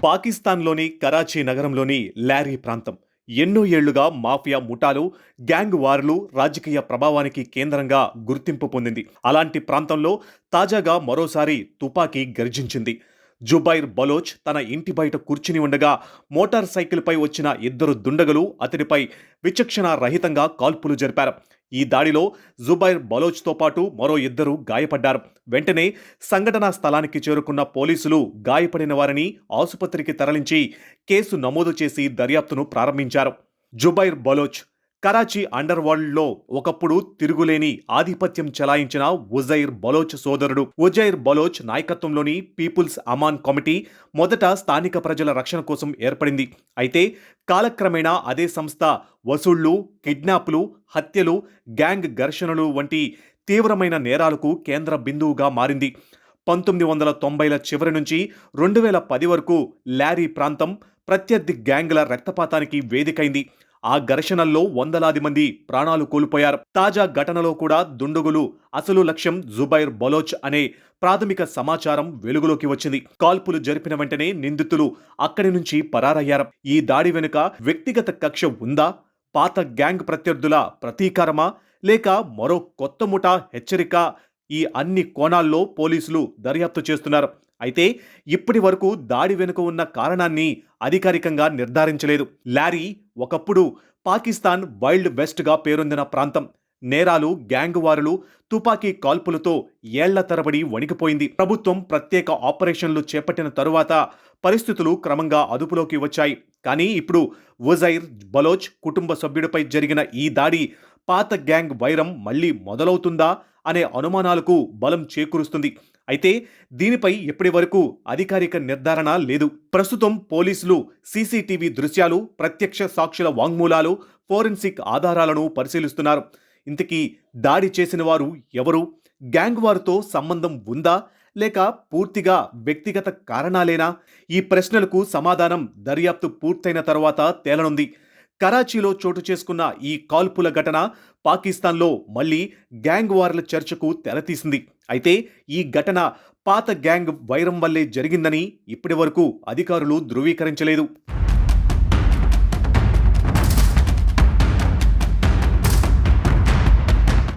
పాకిస్తాన్లోని కరాచీ నగరంలోని లారీ ప్రాంతం ఎన్నో ఏళ్లుగా మాఫియా ముఠాలు, గ్యాంగ్ వార్లు, రాజకీయ ప్రభావానికి కేంద్రంగా గుర్తింపు పొందింది. అలాంటి ప్రాంతంలో తాజాగా మరోసారి తుపాకీ గర్జించింది. జుబైర్ బలోచ్ తన ఇంటి బయట కూర్చుని ఉండగా మోటార్ సైకిల్పై వచ్చిన ఇద్దరు దుండగులు అతడిపై విచక్షణ రహితంగా కాల్పులు జరిపారు. ఈ దాడిలో జుబైర్ బలోచ్తో పాటు మరో ఇద్దరు గాయపడ్డారు. వెంటనే సంఘటనా స్థలానికి చేరుకున్న పోలీసులు గాయపడిన వారిని ఆసుపత్రికి తరలించి కేసు నమోదు చేసి దర్యాప్తును ప్రారంభించారు. జుబైర్ బలోచ్ కరాచీ అండర్ వరల్డ్లో ఒకప్పుడు తిరుగులేని ఆధిపత్యం చెలాయించిన ఉజైర్ బలోచ్ సోదరుడు. ఉజైర్ బలోచ్ నాయకత్వంలోని పీపుల్స్ అమాన్ కమిటీ మొదట స్థానిక ప్రజల రక్షణ కోసం ఏర్పడింది. అయితే కాలక్రమేణా అదే సంస్థ వసూళ్లు, కిడ్నాప్లు, హత్యలు, గ్యాంగ్ ఘర్షణలు వంటి తీవ్రమైన నేరాలకు కేంద్ర బిందువుగా మారింది. 1990ల చివరి నుంచి 2010 వరకు లారీ ప్రాంతం ప్రత్యర్థి గ్యాంగ్ల రక్తపాతానికి వేదికైంది. ఆ ఘర్షణల్లో వందలాది మంది ప్రాణాలు కోల్పోయారు. తాజా ఘటనలో కూడా దుండగులు అసలు లక్ష్యం జుబైర్ బలోచ్ అనే ప్రాథమిక సమాచారం వెలుగులోకి వచ్చింది. కాల్పులు జరిపిన వెంటనే నిందితులు అక్కడి నుంచి పరారయ్యారు. ఈ దాడి వెనుక వ్యక్తిగత కక్ష ఉందా, పాత గ్యాంగ్ ప్రత్యర్థుల ప్రతీకారమా, లేక మరో కొత్త ముఠా హెచ్చరిక? ఈ అన్ని కోణాల్లో పోలీసులు దర్యాప్తు చేస్తున్నారు. అయితే ఇప్పటి వరకు దాడి వెనుక ఉన్న కారణాన్ని అధికారికంగా నిర్ధారించలేదు. లారీ ఒకప్పుడు పాకిస్తాన్ వైల్డ్ వెస్ట్గా పేరొందిన ప్రాంతం. నేరాలు, గ్యాంగ్ వారులు, తుపాకీ కాల్పులతో ఏళ్ల తరబడి వణికిపోయింది. ప్రభుత్వం ప్రత్యేక ఆపరేషన్లు చేపట్టిన తరువాత పరిస్థితులు క్రమంగా అదుపులోకి వచ్చాయి. కానీ ఇప్పుడు ఉజైర్ బలోచ్ కుటుంబ సభ్యుడిపై జరిగిన ఈ దాడి పాత గ్యాంగ్ వైరం మళ్లీ మొదలవుతుందా అనే అనుమానాలకు బలం చేకూరుస్తుంది. అయితే దీనిపై ఇప్పటి వరకు అధికారిక నిర్ధారణ లేదు. ప్రస్తుతం పోలీసులు సీసీటీవీ దృశ్యాలు, ప్రత్యక్ష సాక్షుల వాంగ్మూలాలు, ఫోరెన్సిక్ ఆధారాలను పరిశీలిస్తున్నారు. ఇంతకీ దాడి చేసిన వారు ఎవరు? గ్యాంగ్ వారితో సంబంధం ఉందా, లేక పూర్తిగా వ్యక్తిగత కారణాలేనా? ఈ ప్రశ్నలకు సమాధానం దర్యాప్తు పూర్తయిన తర్వాత తేలనుంది. కరాచీలో చోటు చేసుకున్న ఈ కాల్పుల ఘటన పాకిస్తాన్లో మళ్లీ గ్యాంగ్ వార్ల చర్చకు తెరతీసింది. అయితే ఈ ఘటన పాత గ్యాంగ్ వైరం వల్లే జరిగిందని ఇప్పటి వరకు అధికారులు ధృవీకరించలేదు.